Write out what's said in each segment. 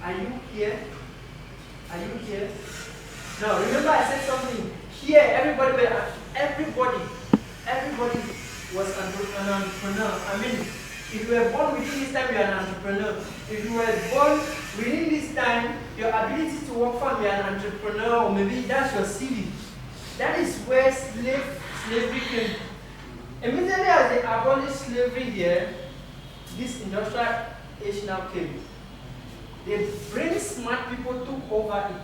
Are you here? Are you here? Now, remember I said something. Here, everybody was an entrepreneur. I mean, if you were born within this time, you are an entrepreneur. If you were born within this time, your ability to work for you are an entrepreneur, or maybe that's your CV. That is where slavery came. Immediately as they abolished slavery here, this industrial age now came. The brain smart people took over it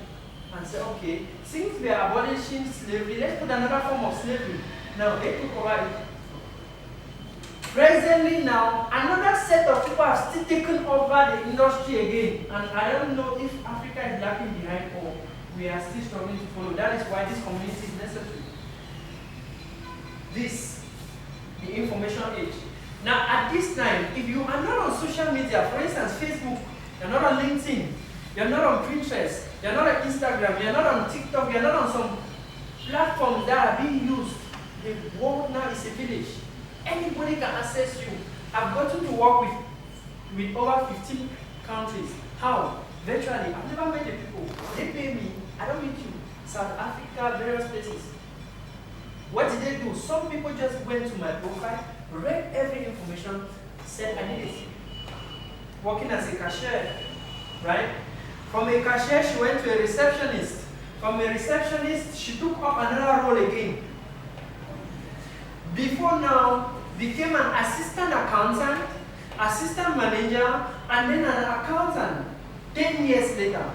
and said, okay, since we are abolishing slavery, let's put another form of slavery. Now they took over it. Presently now, another set of people have still taken over the industry again. And I don't know if Africa is lagging behind or we are still struggling to follow. That is why this community is necessary. This, the information age. Now at this time, if you are not on social media, for instance, Facebook, you're not on LinkedIn, you're not on Pinterest, you're not on Instagram, you're not on TikTok, you're not on some platforms that are being used. The world now is a village. Anybody can access you. I've gotten to work with over 15 countries. How? Virtually. I've never met the people. They pay me. I don't meet you. South Africa, various places. What did they do? Some people just went to my profile, read every information, said I did it. Working as a cashier, right? From a cashier, she went to a receptionist. From a receptionist, she took up another role again. Before now, became an assistant accountant, assistant manager, and then an accountant 10 years later.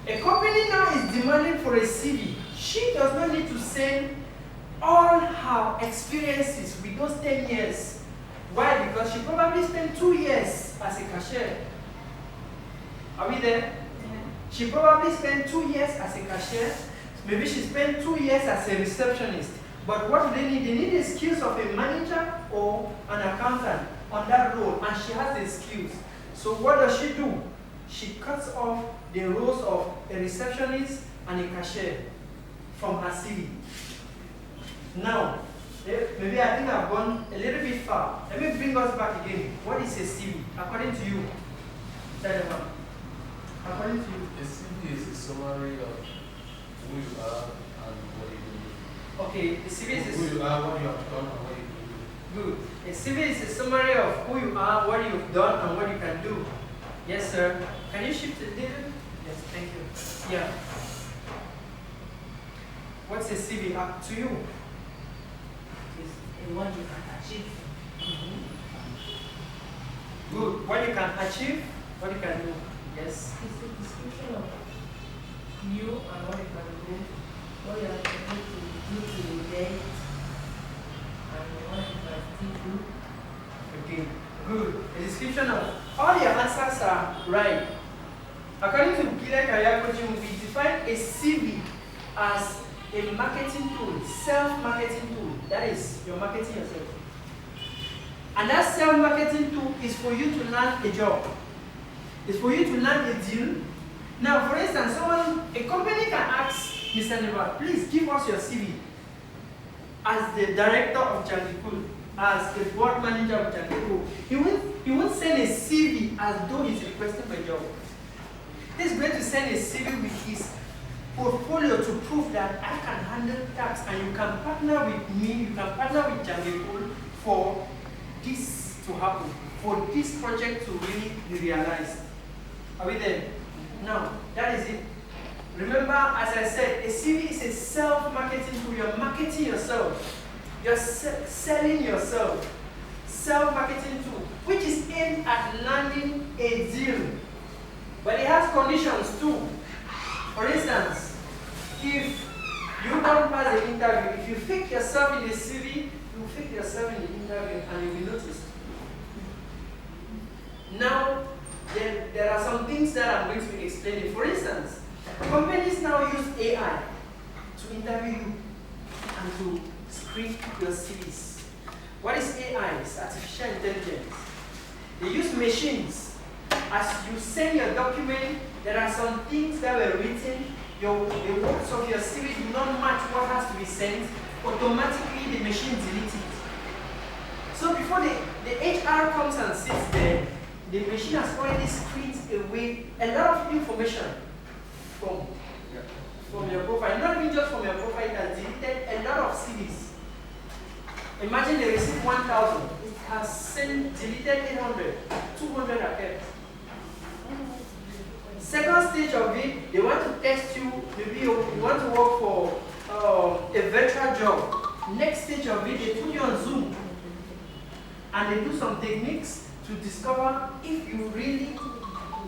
A company now is demanding for a CV. She does not need to send all her experiences with those 10 years. Why? Because she probably spent 2 years as a cashier. Are we there? She probably spent 2 years as a cashier. Maybe she spent 2 years as a receptionist. But what do they need? They need the skills of a manager or an accountant on that role, and she has the skills. So what does she do? She cuts off the roles of a receptionist and a cashier from her CV. Now, maybe I think I've gone a little bit far. Let me bring us back again. What is a CV, according to you? According to you? A CV is a summary of who you are and what you do. Okay, a CV is who you are, what you have done, and what you can do. Good. A CV is a summary of who you are, what you've done, and what you can do. Yes, sir. Can you shift a little? Yes, thank you. Yeah. What's a CV up to you? It's what you can achieve. Good. What you can achieve, what you can do. Yes. It's a description of you and what you can do, what you are able to do to relate, and what you can still do. Okay. Good. A description of all your answers are right. According to Gabila Career Coaching, we define a CV as a marketing tool, self-marketing tool. That is, you're marketing yourself. And that self-marketing tool is for you to land a job. It's for you to land a deal. Now, for instance, a company can ask Mr. Neva, please give us your CV as the director of Jangikul, as the board manager of Jangikul. He won't send a CV as though he's requesting for a job. He's going to send a CV with his portfolio to prove that I can handle tax and you can partner with me, you can partner with Jangikul for this to happen, for this project to really be realized. Are we there? Now, that is it. Remember, as I said, a CV is a self-marketing tool. You're marketing yourself. You're selling yourself. Self-marketing tool, which is aimed at landing a deal. But it has conditions too. For instance, if you don't pass the interview, if you fake yourself in the CV, you fake yourself in the interview and you'll be noticed. Now, there are some things that I'm going to be explaining. For instance, companies now use AI to interview you and to screen your CVs. What is AI? It's artificial intelligence. They use machines. As you send your document, there are some things that were written. The words of your CV do not match what has to be sent. Automatically, the machine deletes it. So before the HR comes and sits there, the machine has already screened away a lot of information from your profile. Not even just from your profile, it has deleted a lot of CVs. Imagine they received 1,000. It has deleted 800, 200 are kept. Second stage of it, they want to test you. Maybe you want to work for a virtual job. Next stage of it, they put you on Zoom. And they do some techniques to discover if you really,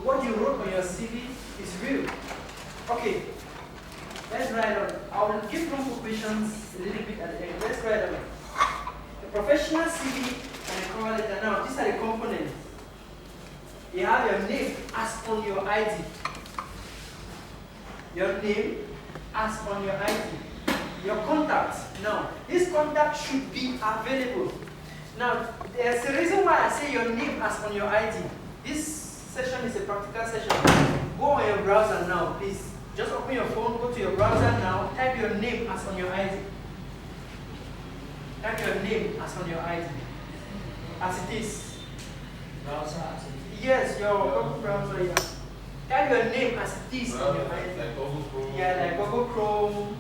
what you wrote on your CV is real. Okay, let's write on. I will give room for questions a little bit at the end. Let's write on. A professional CV and a cover letter. Now, these are the components. You have your name as on your ID. Your name as on your ID. Your contact. Now, this contact should be available. Now, there's a reason why I say your name as on your ID. This session is a practical session. Go on your browser now, please. Just open your phone, go to your browser now, type your name as on your ID. Type your name as on your ID. As it is. Browser as it is. Yes, your Google browser, yeah. Type your name as it is on your ID. Like Google Chrome. Yeah, like Google Chrome.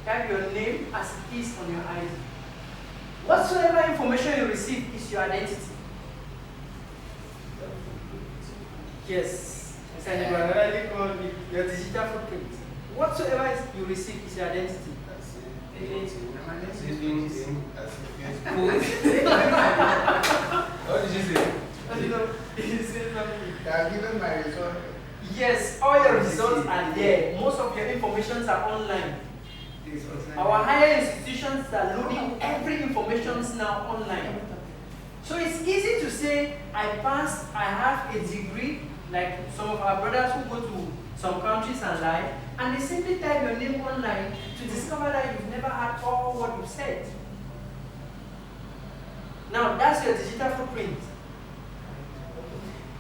Type your name as it is on your ID. Whatsoever information you receive is your identity. Yes. It's your digital footprint. Whatsoever you receive is your identity. What did you say? They are given my result. Yes, all your results are there. Most of your informations are online. Our higher institutions are loading every information now online. So it's easy to say, I passed, I have a degree, like some of our brothers who go to some countries and lie, and they simply type your name online to discover that you've never had all what you said. Now, that's your digital footprint.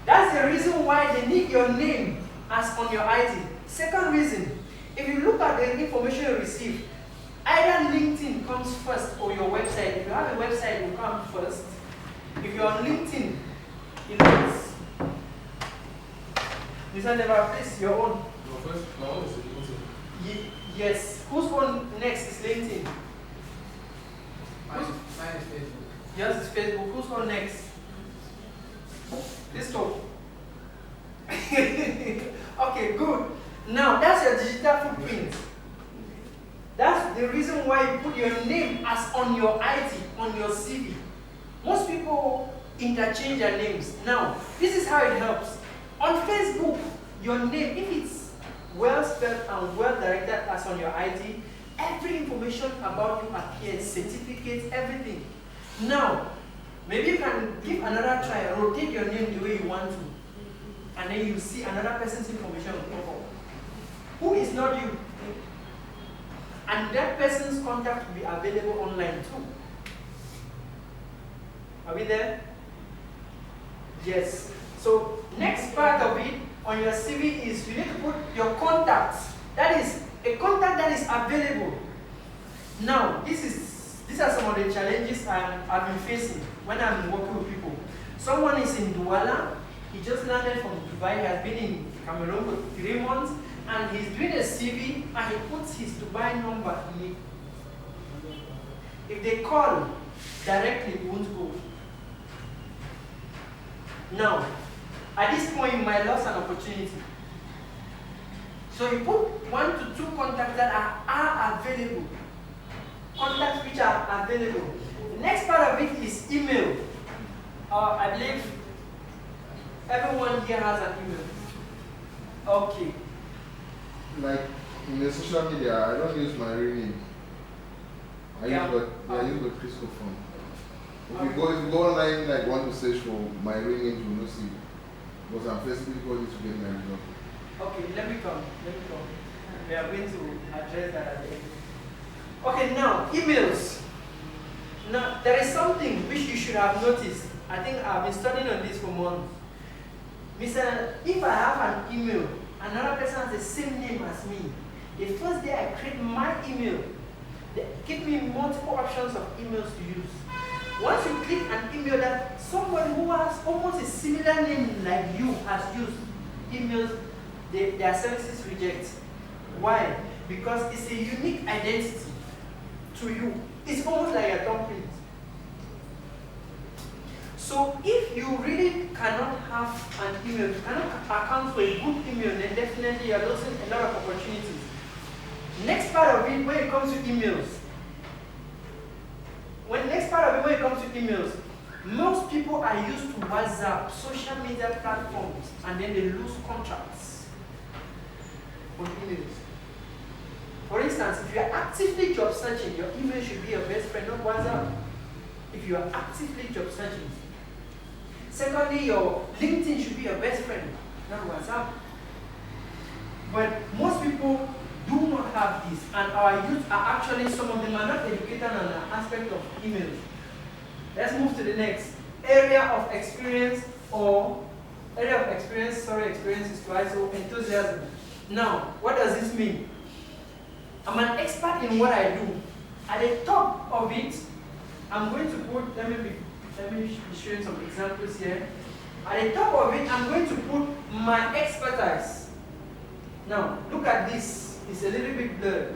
That's the reason why they need your name as on your ID. Second reason, if you look at the information you receive, either LinkedIn comes first or your website. If you have a website, it will come first. If you're on LinkedIn, you know it's. You said never place your own. No, first, my own is LinkedIn. Yes. Whose one next is LinkedIn? Mine is Facebook. Yours is Facebook. Whose one next? This one. Okay, good. Now, that's your digital footprint. That's the reason why you put your name as on your ID, on your CV. Most people interchange their names. Now, this is how it helps. On Facebook, your name, if it's well spelled and well directed as on your ID, every information about you appears, certificates, everything. Now, maybe you can give another try, rotate your name the way you want to, and then you see another person's information on top. Who is not you? And that person's contact will be available online too. Are we there? Yes. So next part of it on your CV is you need to put your contacts. That is a contact that is available. Now, these are some of the challenges I've been facing when I'm working with people. Someone is in Douala. He just landed from Dubai. He has been in Cameroon for 3 months. And he's doing a CV and he puts his Dubai number in it. If they call directly, it won't go. Now, at this point, you might lose an opportunity. So you put 1 to 2 contacts that are available. Contacts which are available. The next part of it is email. I believe everyone here has an email. Okay. Like in the social media, I don't use my real name. I use the Crisco phone. If you go online, like want to search for my real name, you will not see. Because I'm Facebook calling to get my result. Okay, let me come. We are going to address that at the end. Okay, now emails. Now there is something which you should have noticed. I think I've been studying on this for months. Mr. If I have an email, another person has the same name as me. The first day I create my email, they give me multiple options of emails to use. Once you click an email that somebody who has almost a similar name like you has used, emails, their services reject. Why? Because it's a unique identity to you. It's almost like a thumbprint. So if you really cannot have an email, you cannot account for a good email, then definitely you are losing a lot of opportunities. Next part of it, when it comes to emails, most people are used to WhatsApp, social media platforms, and then they lose contracts on emails. For instance, if you are actively job searching, your email should be your best friend, not WhatsApp. If you are actively job searching. Secondly, your LinkedIn should be your best friend, not WhatsApp. But most people do not have this, and our youth are actually, some of them are not educated on the aspect of emails. Let's move to the next. Area of experience is twice, so enthusiasm. Now, what does this mean? I'm an expert in what I do. At the top of it, I'm going to put, let me be showing some examples here. At the top of it, I'm going to put my expertise. Now, look at this. It's a little bit blurred.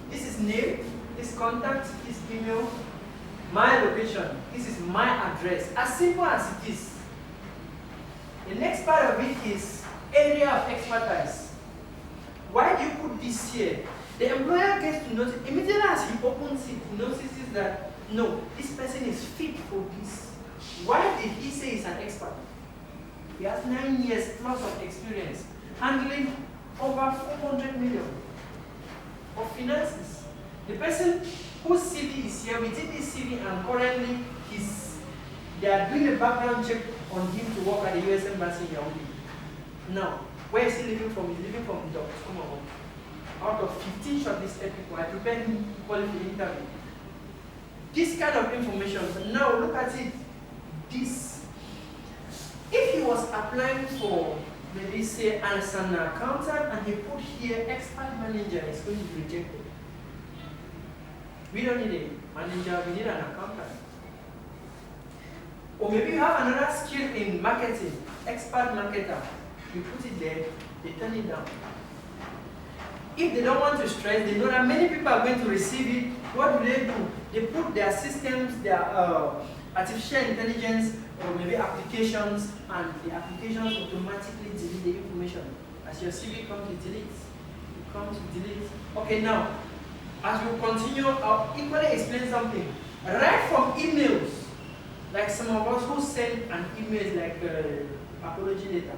This is name, this contact, this email, my location. This is my address. As simple as it is. The next part of it is area of expertise. Why do you put this here? The employer gets to notice, immediately as he opens it, he notices that, no, this person is fit for this. Why did he say he's an expert? He has 9 years plus of experience, handling over 400 million of finances. The person whose CV is here, within this CV, and currently they are doing a background check on him to work at the US Embassy in Yaoundé. Now, where is he living from? He's living from Ndangoh. Out of 15 shortlisted people, I prepared him equally for the interview. This kind of information. But now look at it. This. If he was applying for, maybe say, as an accountant, and he put here expert manager, it's going to be rejected. We don't need a manager, we need an accountant. Or maybe you have another skill in marketing, expert marketer. You put it there, they turn it down. If they don't want to stress, they know that many people are going to receive it. What do? They put their systems, their artificial intelligence, or maybe applications, and the applications automatically delete the information. As your CV comes, it deletes. It comes, it deletes. Okay, now, as we continue, I'll equally explain something. Right from emails, like some of us who send an email like apology letter.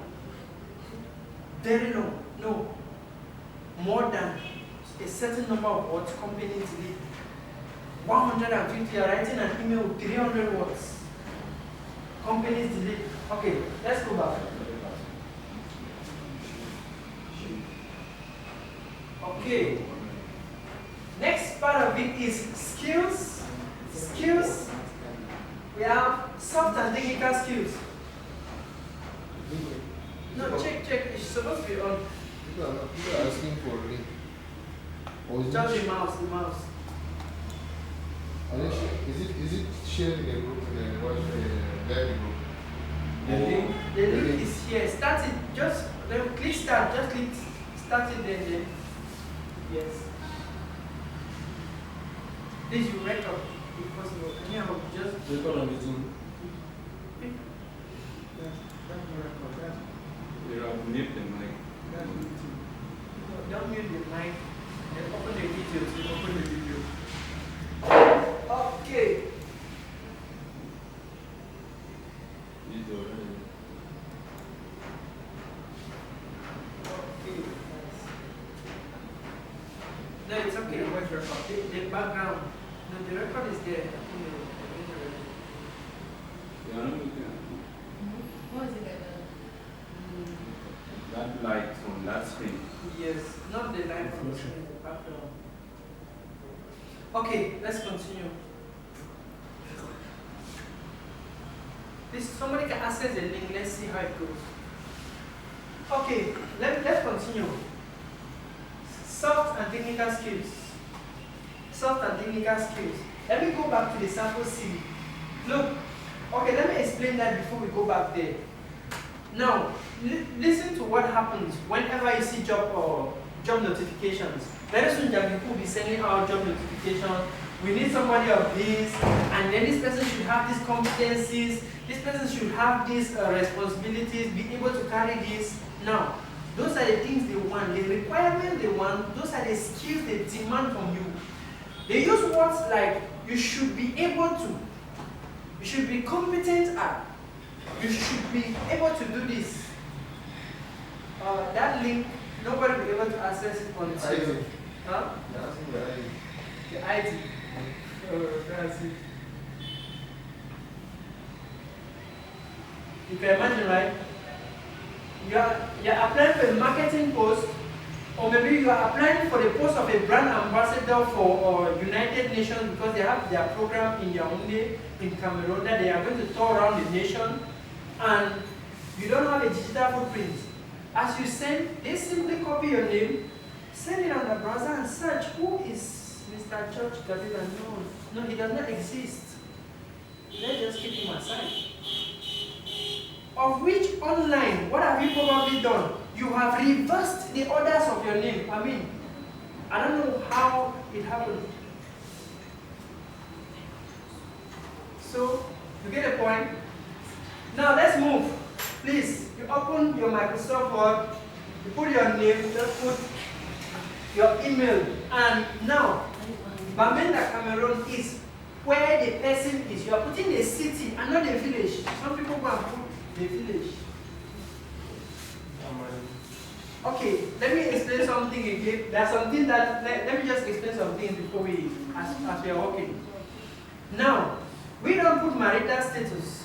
Very long, no. More than a certain number of words companies delete. 150, you are writing an email with 300 words. Companies delete. Okay, let's go back. Okay. Next part of it is skills. Skills. We have soft and technical skills. No, check. It's supposed to be on. People are asking for a link. Or is Just it, the mouse. is it shared in a group, in a live group? The link is here. Start it. Just click start. Just click start it then. Yes. This you record if possible. Anyhow, just Record on the Zoom. They have mute them like. don't mute the mic. Then open the details. You open the video. Okay. Okay. No, it's okay. The background. No, the record is there. Yeah, I'm looking What is it like at that light on that screen. Yes, not the line from the screen, the background. Okay, let's continue. This somebody can access the link. Let's see how it goes. Okay, let's continue. Soft and technical skills. Soft and technical skills. Let me go back to the sample CV. Look, okay, let me explain that before we go back there. Now, listen to what happens whenever you see job notifications. Very soon, Gabila will be sending out job notifications. We need somebody of this, and then this person should have these competencies. This person should have these responsibilities, be able to carry this. Now, those are the things they want, the requirements they want. Those are the skills they demand from you. They use words like you should be able to, you should be competent at, you should be able to do this. That link, nobody will be able to access it until. Huh? The ID. Oh, that's it. You can imagine, right? You're applying for a marketing post, or maybe you are applying for the post of a brand ambassador for United Nations because they have their program in Yaoundé, in Cameroon, that they are going to tour around the nation, and you don't have a digital footprint. As you send, they simply copy your name, send it on the browser and search who is Mr. George Gabila. No, he does not exist. Let's just keep him aside. Of which online, what have you probably done? You have reversed the orders of your name. I mean, I don't know how it happened. So, you get the point? Now let's move. Please, you open your Microsoft Word, you put your name, just put your email, and now, Bamenda, Cameroon is where the person is. You are putting the city and not the village. Some people go and put the village. Okay, let me explain something again. There's something that, let me just explain something before we, as we are walking. Now, we don't put marital status.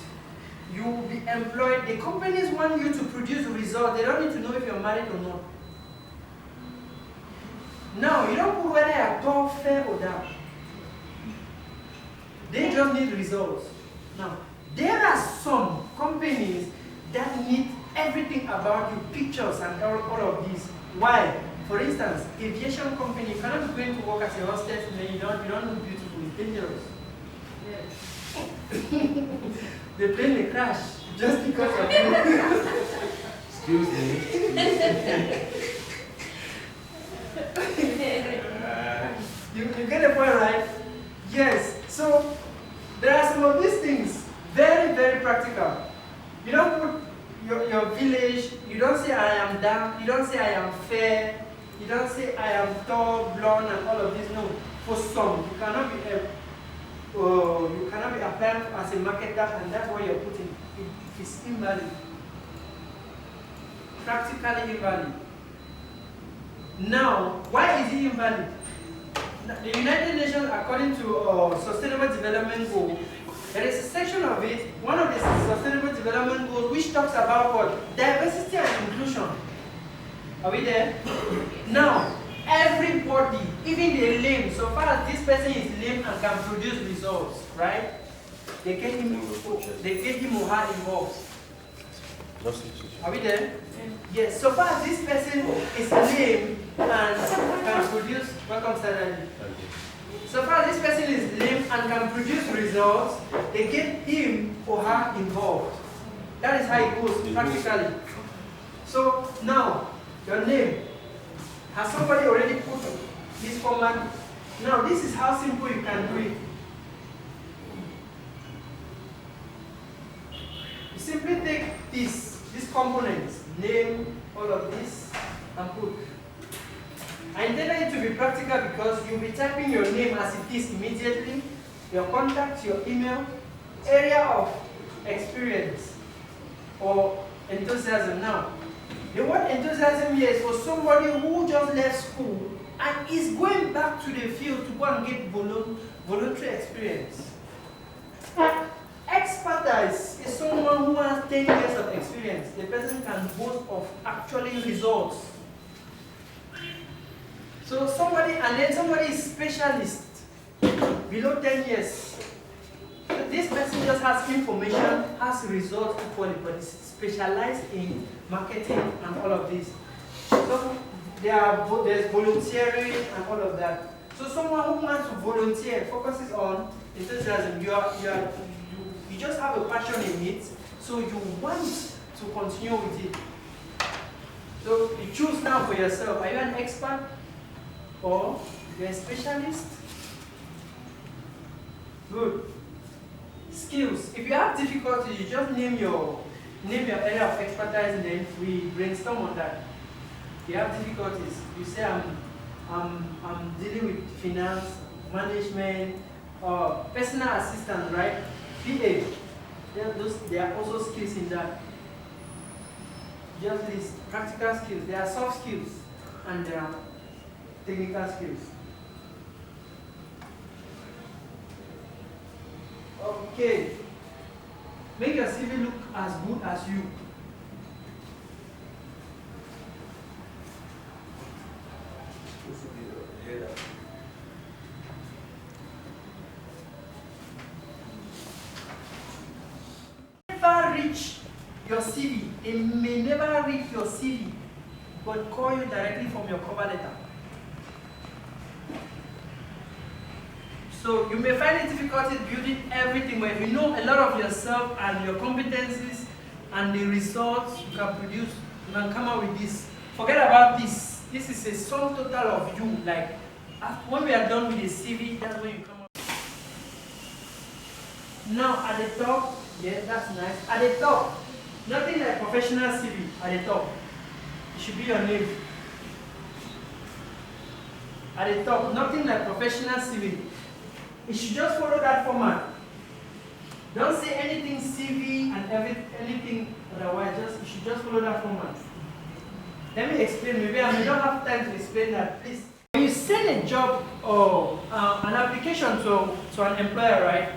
You will be employed. The companies want you to produce results. They don't need to know if you're married or not. Now, you don't put whether you're tall, fair, or dark. They just need results. Now, there are some companies that need everything about you, pictures and all of this. Why? For instance, aviation company, you cannot be going to work as a hostess and then you don't look beautiful. It's dangerous. Yes. The plane may crash just because of you. Excuse me. You get the point, right? Yes. So there are some of these things, very, very practical. You don't put your village, you don't say I am dark, you don't say I am fair, you don't say I am tall, blonde, and all of this. No. For some, you cannot be applying as a marketer, and that's what you're putting. It is invalid. Practically invalid. Now, why is it invalid? The United Nations, according to Sustainable Development Goal, there is a section of it, one of the Sustainable Development Goals, which talks about what? Diversity and inclusion. Are we there? Now, everybody, even the lame, so far as this person is lame and can produce results, right? They get him or her involved. Are we there? Yes, so far as this person is lame and can produce, welcome Saturday. So far as this person is lame and can produce results, they get him or her involved. That is how it goes practically. So now, your name. Has somebody already put this format? Now this is how simple you can do it. You simply take these components, name, all of this, and put. I intended it to be practical because you'll be typing your name as it is immediately, your contact, your email, area of experience, or enthusiasm. Now, the word enthusiasm here is for somebody who just left school and is going back to the field to go and get voluntary experience. Expertise is someone who has 10 years of experience. The person can boast of actually results. So somebody is specialist below 10 years. So this person just has information, has results equally, but is specialized in marketing and all of this. So there's volunteering and all of that. So someone who wants to volunteer focuses on enthusiasm. You You just have a passion in it, so you want to continue with it. So you choose now for yourself. Are you an expert or you're a specialist? Good. Skills. If you have difficulties, you just name your area of expertise, and then we brainstorm on that. If you have difficulties, you say I'm dealing with finance, management, personal assistant, right? PA. There are also skills in that. Just these practical skills. There are soft skills and there are technical skills. Okay. Make your CV look as good as you. This will be the header. Never reach your CV. They may never read your CV, but call you directly from your cover letter. So you may find it difficult building everything, but if you know a lot of yourself and your competencies and the results you can produce, you can come up with this. Forget about this. This is a sum total of you. Like when we are done with the CV, that's when you come up. Now at the top, yeah, that's nice. At the top, nothing like professional CV at the top. It should be your name. At the top, nothing like professional CV. It should just follow that format. Don't say anything CV and anything otherwise. It should just follow that format. Let me explain. Maybe I may not have time to explain that. Please. When you send a job or an application to an employer, right?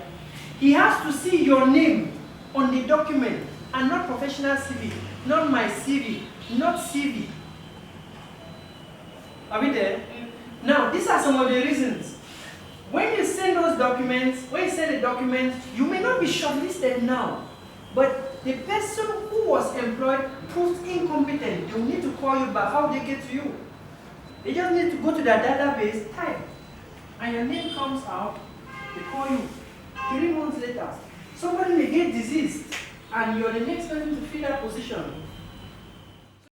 He has to see your name on the document and not professional CV, not my CV, not CV. Are we there? Now, these are some of the reasons. When you send those documents, when you send a document, you may not be shortlisted now, but the person who was employed proved incompetent. They will need to call you back. How do they get to you? They just need to go to their database, type, and your name comes out, they call you. 3 months later, somebody may get diseased, and you're the next person to fill that position.